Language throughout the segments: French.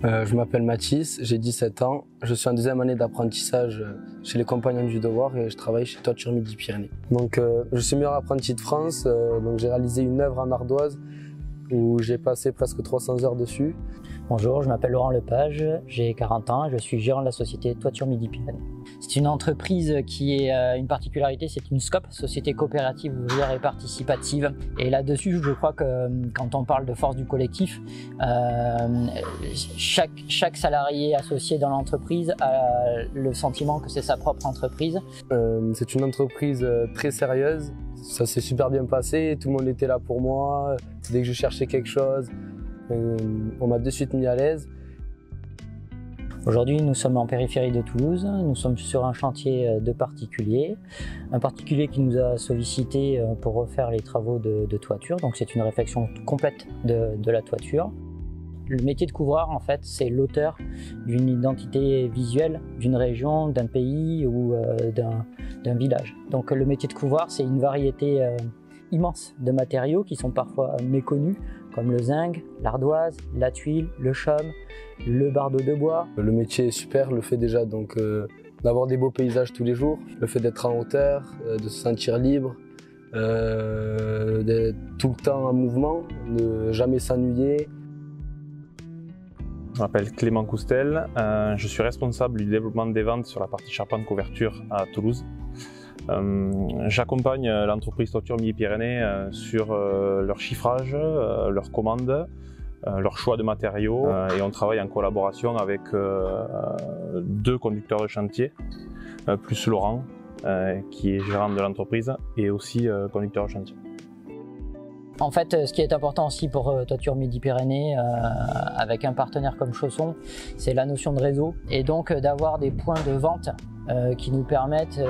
Je m'appelle Mathis, j'ai 17 ans. Je suis en deuxième année d'apprentissage chez les Compagnons du Devoir et je travaille chez Toiture Midi-Pyrénées. Donc, je suis meilleur apprenti de France, donc j'ai réalisé une œuvre en ardoise où j'ai passé presque 300 heures dessus. Bonjour, je m'appelle Laurent Lepage, j'ai 40 ans et je suis gérant de la société Toiture Midi-Pyrénées. C'est une entreprise qui est une particularité, c'est une SCOP, Société Coopérative Ouvrière et Participative. Et là-dessus, je crois que quand on parle de force du collectif, chaque salarié associé dans l'entreprise a le sentiment que c'est sa propre entreprise. C'est une entreprise très sérieuse, ça s'est super bien passé, tout le monde était là pour moi. Dès que je cherchais quelque chose, on m'a de suite mis à l'aise. Aujourd'hui, nous sommes en périphérie de Toulouse, nous sommes sur un chantier de particulier. Un particulier qui nous a sollicité pour refaire les travaux de toiture, donc c'est une réfection complète de la toiture. Le métier de couvreur, en fait, c'est l'auteur d'une identité visuelle d'une région, d'un pays ou d'un village. Donc le métier de couvreur, c'est une variété immense de matériaux qui sont parfois méconnus, comme le zinc, l'ardoise, la tuile, le chaume, le bardeau de bois. Le métier est super, le fait déjà d'avoir des beaux paysages tous les jours, le fait d'être en hauteur, de se sentir libre, d'être tout le temps en mouvement, de jamais s'ennuyer. Je m'appelle Clément Coustel, je suis responsable du développement des ventes sur la partie charpente couverture à Toulouse. J'accompagne l'entreprise Toiture Midi-Pyrénées sur leur chiffrage, leurs commandes, leur choix de matériaux et on travaille en collaboration avec deux conducteurs de chantier, plus Laurent qui est gérant de l'entreprise et aussi conducteur de chantier. En fait, ce qui est important aussi pour Toiture Midi-Pyrénées, avec un partenaire comme Chausson, c'est la notion de réseau et donc d'avoir des points de vente qui nous permettent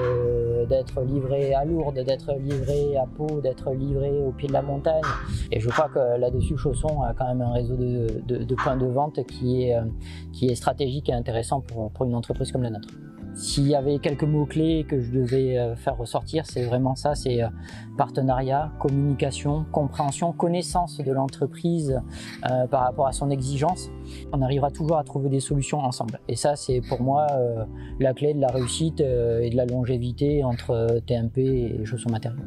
d'être livrés à Lourdes, d'être livrés à Pau, d'être livrés au pied de la montagne. Et je crois que là-dessus, Chausson a quand même un réseau de points de vente qui est stratégique et intéressant pour une entreprise comme la nôtre. S'il y avait quelques mots-clés que je devais faire ressortir, c'est vraiment ça, c'est partenariat, communication, compréhension, connaissance de l'entreprise par rapport à son exigence. On arrivera toujours à trouver des solutions ensemble. Et ça, c'est pour moi la clé de la réussite et de la longévité entre TMP et Chausson Matériaux.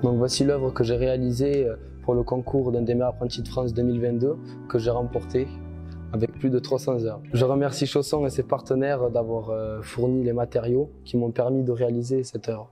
Donc voici l'œuvre que j'ai réalisée pour le concours d'un des meilleurs apprentis de France 2022 que j'ai remporté avec plus de 300 heures. Je remercie Chausson et ses partenaires d'avoir fourni les matériaux qui m'ont permis de réaliser cette œuvre.